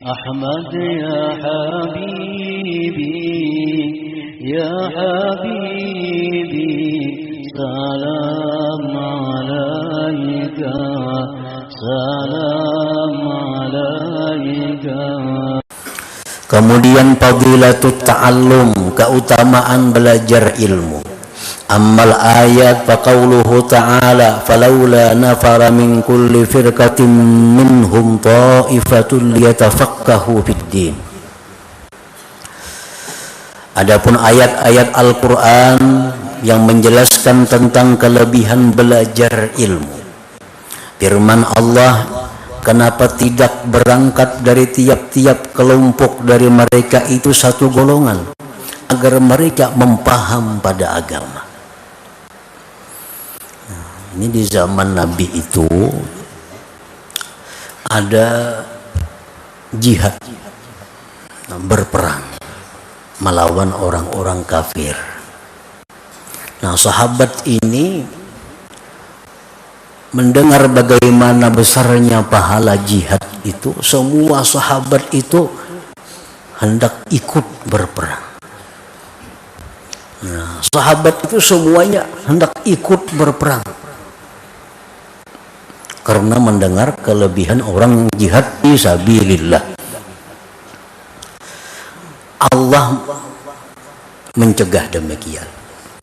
أحمد يا حبيبي يا حبيبي سلام عليك سلام عليك. Kemudian fadilatut ta'allum, keutamaan belajar ilmu. Ammal ayat faqauluhu ta'ala falawla nafara min kulli firqatin minhum ta'ifatun liyatafaqahu fid din. Adapun ayat-ayat Al-Qur'an yang menjelaskan tentang kelebihan belajar ilmu. Firman Allah, kenapa tidak berangkat dari tiap-tiap kelompok dari mereka itu satu golongan agar mereka mempaham pada agama. Ini di zaman Nabi itu ada jihad, berperang melawan orang-orang kafir. Nah, sahabat ini mendengar bagaimana besarnya pahala jihad itu, semua sahabat itu hendak ikut berperang. Nah, sahabat itu semuanya hendak ikut berperang karena mendengar kelebihan orang jihad fi sabilillah. Allah mencegah demikian.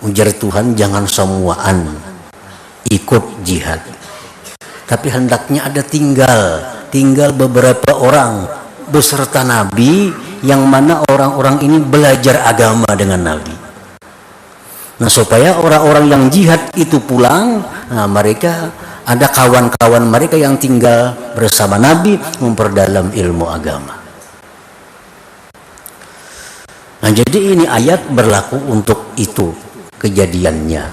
Ujar Tuhan, jangan semuaan ikut jihad, tapi hendaknya ada tinggal beberapa orang beserta Nabi, yang mana orang-orang ini belajar agama dengan Nabi. Nah, supaya orang-orang yang jihad itu pulang, nah mereka ada kawan-kawan mereka yang tinggal bersama Nabi memperdalam ilmu agama. Nah, jadi ini ayat berlaku untuk itu kejadiannya.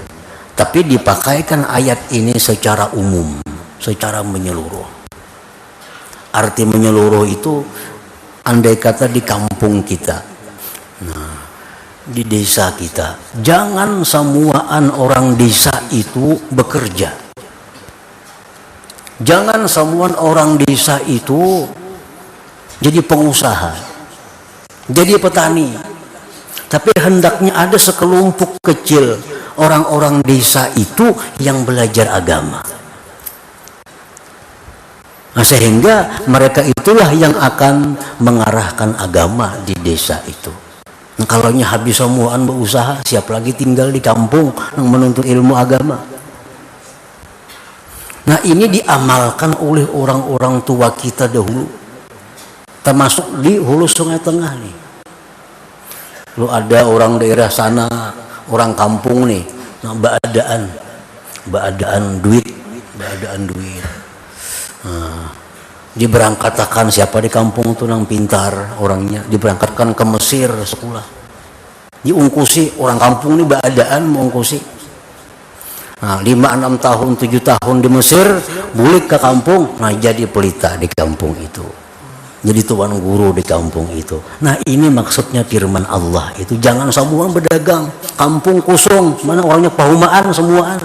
Tapi dipakaikan ayat ini secara umum, secara menyeluruh. Arti menyeluruh itu andai kata di kampung kita, nah, di desa kita, jangan semuaan orang desa itu bekerja. Jangan semua orang desa itu jadi pengusaha, jadi petani. Tapi hendaknya ada sekelompok kecil orang-orang desa itu yang belajar agama. Nah, sehingga mereka itulah yang akan mengarahkan agama di desa itu. Nah, kalau habis semuaan berusaha, siap lagi tinggal di kampung yang menuntut ilmu agama. Nah, ini diamalkan oleh orang-orang tua kita dahulu, termasuk di hulu Sungai Tengah nih. Lu ada orang daerah sana, orang kampung nih, nah baadaan duit. Nah, diberangkatkan siapa di kampung tuh yang pintar orangnya, diberangkatkan ke Mesir sekolah, diungkusi orang kampung nih baadaan mengungkusi. Nah, 5-6 tahun 7 tahun di Mesir, balik ke kampung, nah jadi pelita di kampung itu, jadi tuan guru di kampung itu. Nah, ini maksudnya firman Allah itu, jangan semua berdagang, kampung kosong, mana orangnya pahumaan semuaan.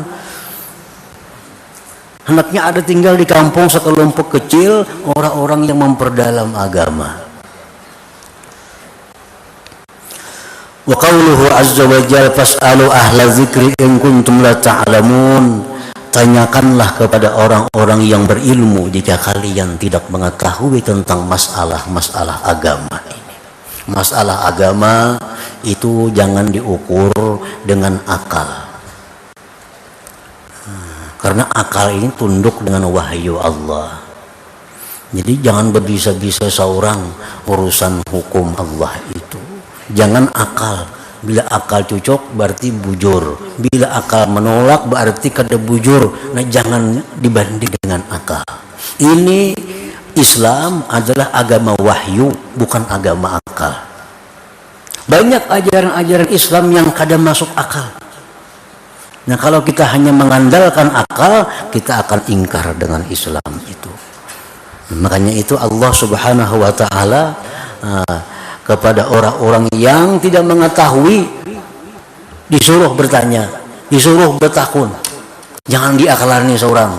Hendaknya ada tinggal di kampung sekelompok kecil orang-orang yang memperdalam agama. Wa qauluhu azza wa jalla fas'alu ahla dzikri in kuntum la ta'lamun. Tanyakanlah kepada orang-orang yang berilmu jika kalian tidak mengetahui tentang masalah-masalah agama ini. Masalah agama itu jangan diukur dengan akal. Karena akal ini tunduk dengan wahyu Allah. Jadi jangan berbisa-bisa seorang urusan hukum Allah itu. Jangan akal. Bila akal cocok berarti bujur. Bila akal menolak berarti kada bujur. Nah, jangan dibanding dengan akal. Ini Islam adalah agama wahyu, bukan agama akal. Banyak ajaran-ajaran Islam yang kada masuk akal. Nah kalau kita hanya mengandalkan akal, kita akan ingkar dengan Islam itu. Makanya itu Allah Subhanahu wa Ta'ala kepada orang-orang yang tidak mengetahui disuruh bertanya, disuruh bertakun. Jangan diakalani seorang.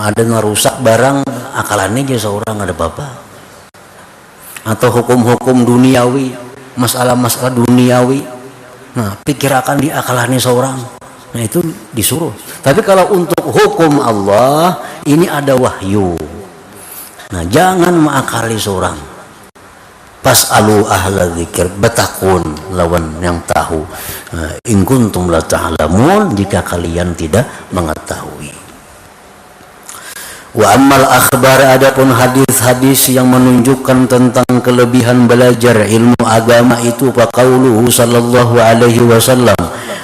Ada ngerusak barang, akalannya aja seorang ada apa-apa. Atau hukum-hukum duniawi, masalah-masalah duniawi. Nah, pikirakan diakalani seorang. Nah, itu disuruh. Tapi kalau untuk hukum Allah, ini ada wahyu. Nah, jangan mengakali seorang. Fas'alu ahla dzikir, bertakun lawan yang tahu. In kuntum la ta'lamun, jika kalian tidak mengetahui. Wa ammal akhbar, adapun hadis-hadis yang menunjukkan tentang kelebihan belajar ilmu agama itu, faqauluhu sallallahu alaihi wasallam,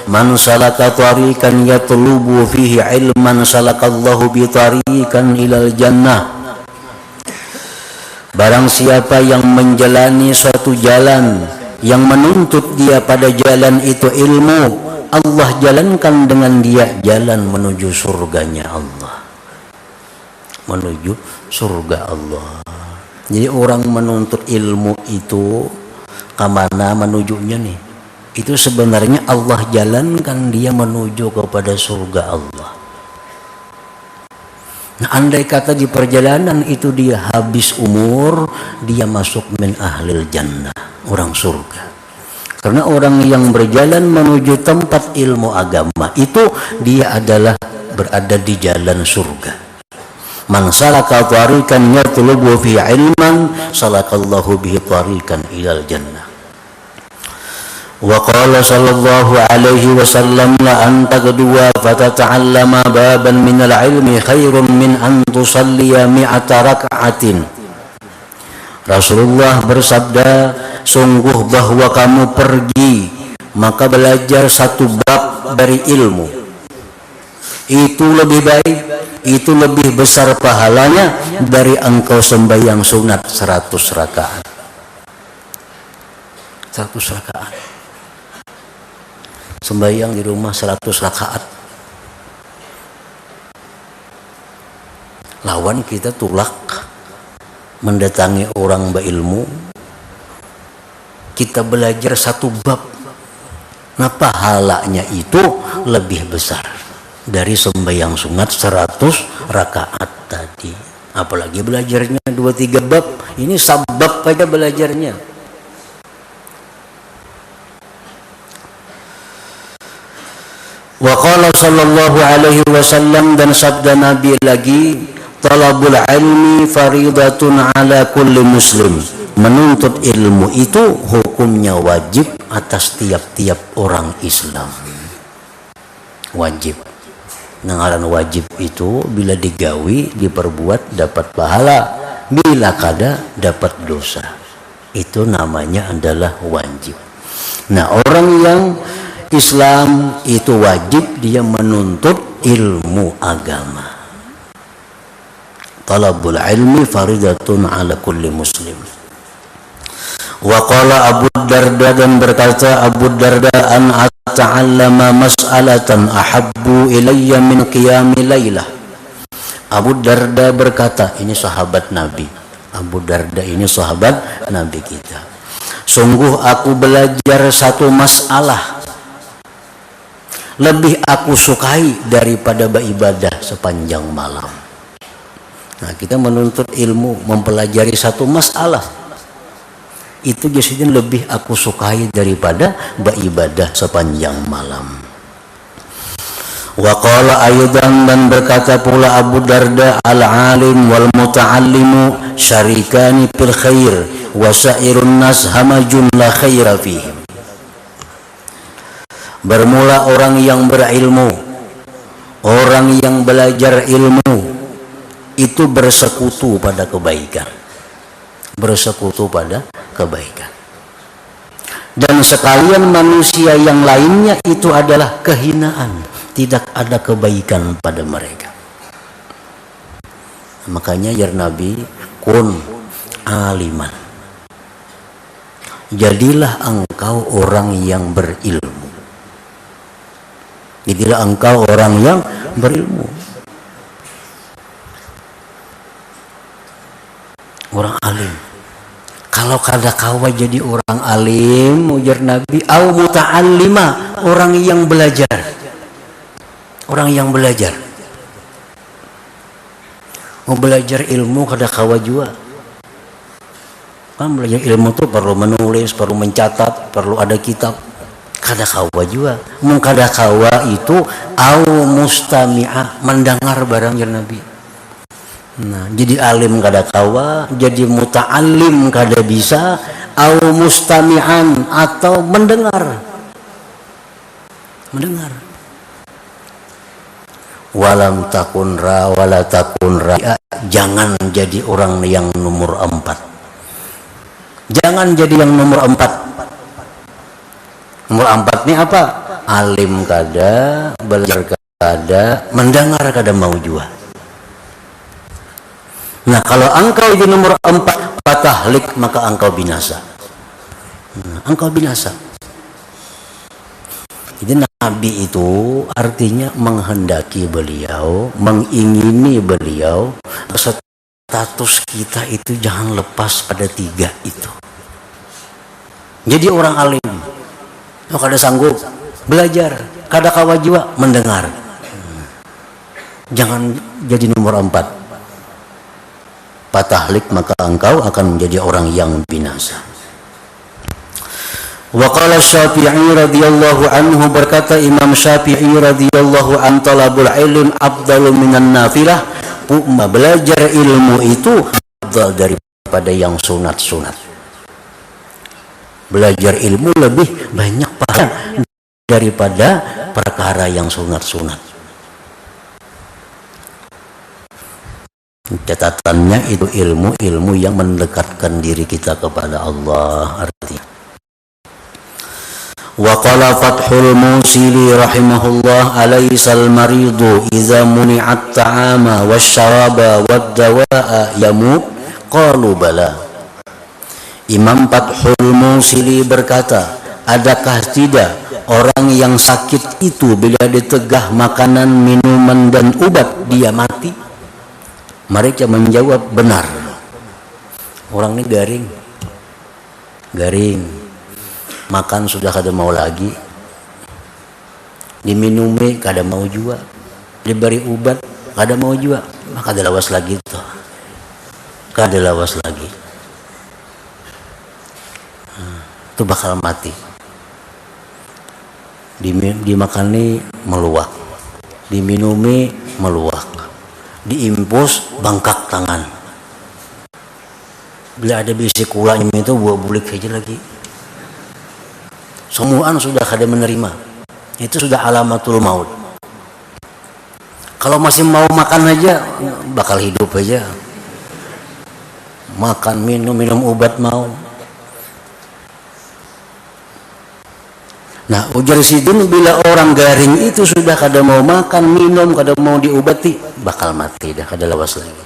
man salaka tariqan yatlubu fihi ilman salakallahu bi tariqan ilal jannah. Barang siapa yang menjalani suatu jalan yang menuntut dia pada jalan itu ilmu, Allah jalankan dengan dia jalan menuju surganya Allah, menuju surga Allah. Jadi orang menuntut ilmu itu kemana menujunya nih? Itu sebenarnya Allah jalankan dia menuju kepada surga Allah. Nah, andai kata di perjalanan itu dia habis umur, dia masuk min ahlil jannah, orang surga. Karena orang yang berjalan menuju tempat ilmu agama itu dia adalah berada di jalan surga. Man salaka tariqan yatlubu fi ilman salakallahu bihi tariqan ilal jannah. Wa qala sallallahu alaihi wasallam, la anta kedua fatata'allama baban minal ilmi khairun min an tusalliya mi'ata raka'atin. Rasulullah bersabda, sungguh bahwa kamu pergi maka belajar satu bab dari ilmu, itu lebih baik, itu lebih besar pahalanya dari engkau sembahyang sunat 100 rakaat. 100 rakaat. Sembahyang di rumah 100 rakaat. Lawan kita tulak mendatangi orang berilmu, kita belajar satu bab. Nah, pahalanya itu lebih besar dari sembahyang sunat 100 rakaat tadi. Apalagi belajarnya 2-3 bab. Ini sabab aja belajarnya. Wa qala sallallahu alaihi wasallam, dan sabda Nabi lagi, talabul ilmi faridatun ala kulli muslim. Menuntut ilmu itu hukumnya wajib atas tiap-tiap orang Islam. Wajib. Ngaran wajib itu bila digawi, diperbuat dapat pahala, bila kada dapat dosa. Itu namanya adalah wajib. Nah, orang yang Islam itu wajib dia menuntut ilmu agama. Talabul ilmi faridatun ala kulli muslim. Wa qala Abu Darda, dan berkata Abu Darda, an ata'allama mas'alatan ahabbu ilayya min qiyami laylah. Abu Darda berkata, ini sahabat Nabi. Abu Darda ini sahabat Nabi kita. Sungguh aku belajar satu masalah lebih aku sukai daripada beribadah sepanjang malam. Nah, kita menuntut ilmu, mempelajari satu masalah itu jadinya lebih aku sukai daripada beribadah sepanjang malam. Wa qala aydan, dan berkata pula Abu Darda, al-alim wal muta'allimu syarikani fil khair wa sairun nas hamajun la khaira fihim. Bermula orang yang berilmu, orang yang belajar ilmu itu bersekutu pada kebaikan, bersekutu pada kebaikan. Dan sekalian manusia yang lainnya itu adalah kehinaan, tidak ada kebaikan pada mereka. Makanya ya Nabi, kun aliman, jadilah engkau orang yang berilmu. Jadilah engkau orang yang berilmu, orang alim. Kalau kada kawa jadi orang alim, ujar Nabi, au muta'allima, orang yang belajar. Orang yang belajar. Mau belajar ilmu kada kawa juga. Kan belajar ilmu tuh perlu menulis, perlu mencatat, perlu ada kitab. Kada kawa juga. Mau kada kawa itu au mustami'ah, mendengar barang jar Nabi. Nah, jadi alim kada kawa, jadi muta'allim kada bisa, au mustami'an atau mendengar. Mendengar. Walam takun ra wala takun ra. Jangan jadi orang yang nomor 4. Jangan jadi yang nomor 4. Nomor 4 ini apa? Alim kada, belajar kada, mendengar kada mau juga. Nah, kalau engkau di nomor 4 patahlik, maka engkau binasa. Engkau binasa. Jadi Nabi itu artinya menghendaki beliau, mengingini beliau, status kita itu jangan lepas pada 3 itu. Jadi orang alim, kada sanggup belajar, kada kawa jiwa mendengar. Jangan jadi nomor 4. Patahlik, maka engkau akan menjadi orang yang binasa. Wa qala Syafi'i radhiyallahu anhu, berkata Imam Syafi'i radhiyallahu an, talabul ilm afdalu minan nafilah. Belajar ilmu itu afdal daripada yang sunat-sunat. Belajar ilmu lebih banyak pahala daripada perkara yang sunat-sunat. Catatannya itu ilmu yang mendekatkan diri kita kepada Allah, artinya. Wa qala Fathul Musili rahimahullah, alaysal maridu idza muni'at ta'ama wasyaraba wad-dawa'a yamut? Qalu bala. Imam Fathul Musili berkata, adakah tidak orang yang sakit itu bila ditegah makanan, minuman dan obat dia mati? Mereka menjawab, benar. Orang ini garing, makan sudah kada mau lagi, diminumi kada mau juga, diberi obat kada mau juga, maka kada lawas lagi tuh, kada lawas lagi, itu bakal mati. Dimakani meluak, diminumi meluak, diimpus bangkak tangan. Bila ada bisi kulanya itu buat bulik aja lagi. Semuaan sudah kada menerima. Itu sudah alamatul maut. Kalau masih mau makan aja, bakal hidup aja. Makan, minum obat mau. Nah, ujar Sidin, bila orang garing itu sudah kada mau makan, minum, kada mau diobati, bakal mati dah, kada lawas lagi.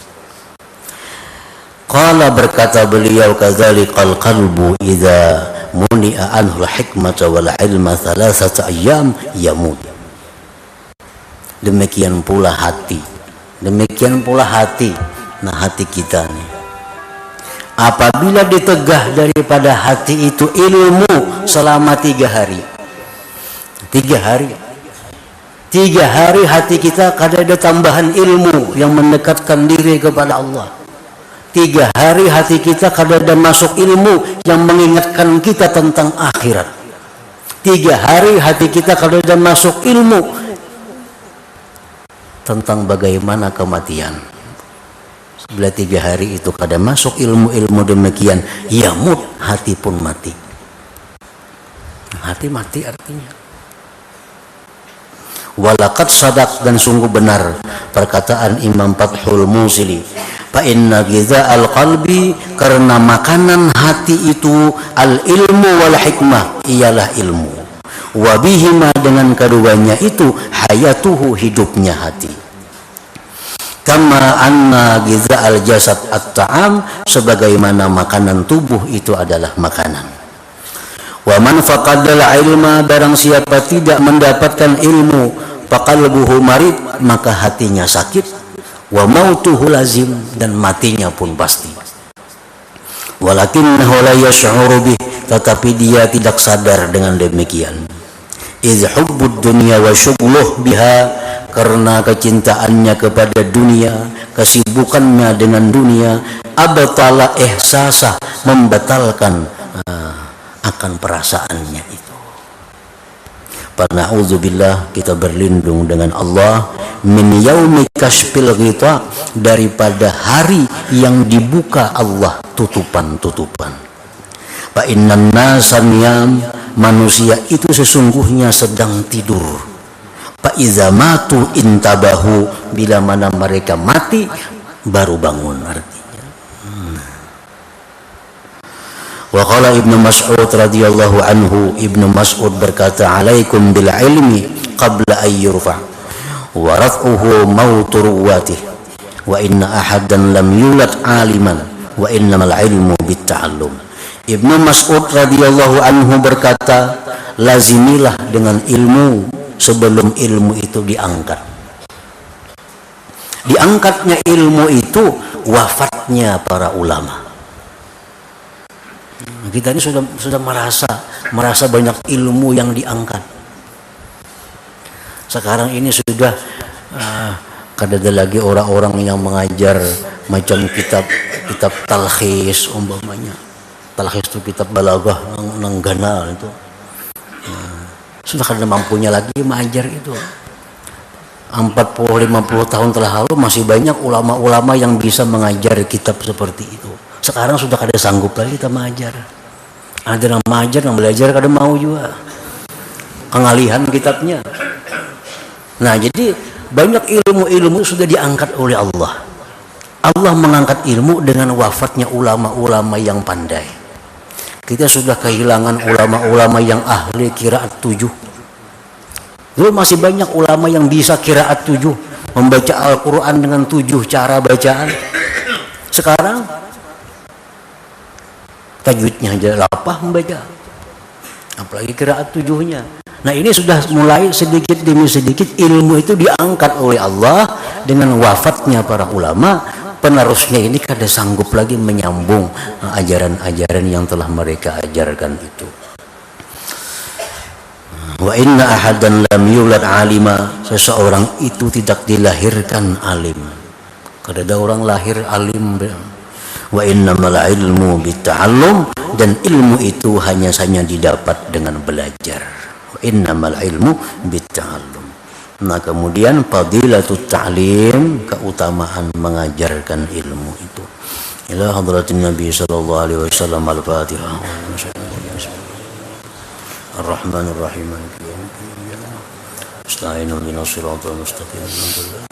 Qala, berkata beliau, kadzalikal qalbu idza muni'a anhu al-hikmata wal ilma thalathata ayyam yamut. Demikian pula hati. Nah, hati kita nih, apabila ditegah daripada hati itu ilmu selama 3 hari. 3 hari hati kita kada ada tambahan ilmu yang mendekatkan diri kepada Allah. 3 hari hati kita kada ada masuk ilmu yang mengingatkan kita tentang akhirat. 3 hari hati kita kada ada masuk ilmu tentang bagaimana kematian. Bila 3 hari itu kada masuk ilmu-ilmu demikian, yamut, hati pun mati. Hati mati artinya. Walakat sadak, dan sungguh benar perkataan Imam Fathul Musili, fa inna ghidha'al qalbi, karena makanan hati itu al ilmu wal hikmah, ialah ilmu, wa bihima, dengan keduanya itu hayatuhu, hidupnya hati. Kama anna ghidha'al jasad at-ta'am, sebagaimana makanan tubuh itu adalah makanan. Wa man faqadal ilma, barang siapa tidak mendapatkan ilmu, faqalbuhu marid, maka hatinya sakit, wa mautuhu lazim, dan matinya pun pasti. Walakinnahu la yash'uru bih, tetapi dia tidak sadar dengan demikian. Iz hubbud dunya wa syughluh biha, karena kecintaannya kepada dunia, kesibukannya dengan dunia, abtala ihsasah, membatalkan akan perasaannya itu. Na'udzubillah, kita berlindung dengan Allah min yaumi kashfil ghita, daripada hari yang dibuka Allah tutupan-tutupan. Fa innan nasa niyam, manusia itu sesungguhnya sedang tidur. Fa iza matu intabahu, bila mana mereka mati baru bangun artinya. Wa qala Ibnu Mas'ud radhiyallahu anhu, Ibnu Mas'ud berkata, alaikum bil ilmi qabla an yurfa wa raf'uhu mautu ruwatih wa inna ahadan lam yulad aliman wa innamal ilmu bit ta'allum. Ibnu Mas'ud radhiyallahu anhu berkata, lazimilah dengan ilmu sebelum ilmu itu diangkat. Diangkatnya ilmu itu wafatnya para ulama. Kita ini sudah merasa banyak ilmu yang diangkat. Sekarang ini sudah ada lagi orang-orang yang mengajar macam kitab talkhis umpamanya. Talkhis itu kitab balaghah nangganal itu. Sudah kada mampunya lagi mengajar itu. 40-50 tahun telah lalu masih banyak ulama-ulama yang bisa mengajar kitab seperti itu. Sekarang sudah kada sanggup lagi kita mengajar. Ada yang mengajar, yang belajar kada mau juga. Pengalihan kitabnya. Nah, jadi banyak ilmu-ilmu sudah diangkat oleh Allah. Allah mengangkat ilmu dengan wafatnya ulama-ulama yang pandai. Kita sudah kehilangan ulama-ulama yang ahli qiraat 7. Dulu masih banyak ulama yang bisa qiraat 7, membaca Al-Quran dengan 7 cara bacaan. Sekarang tajwidnya aja lapah membaca, apalagi qiraat 7-nya. Nah, ini sudah mulai sedikit demi sedikit ilmu itu diangkat oleh Allah dengan wafatnya para ulama. Penerusnya ini kada sanggup lagi menyambung ajaran-ajaran yang telah mereka ajarkan itu. Wa inna ahadan lam yulad alima, seseorang itu tidak dilahirkan alim. Kada ada orang lahir alim. Wa innamal ilmu bitta'allum, dan ilmu itu hanya saja didapat dengan belajar. Wa innamal ilmu bitta'allum. Nah, kemudian fadilatut ta'lim, keutamaan mengajarkan ilmu itu. Ila hadratin Nabi sallallahu alaihi wasallam. Al-Fatihah. Ar-Rahmanir Rahim. Ista'inu binas siratal mustaqim.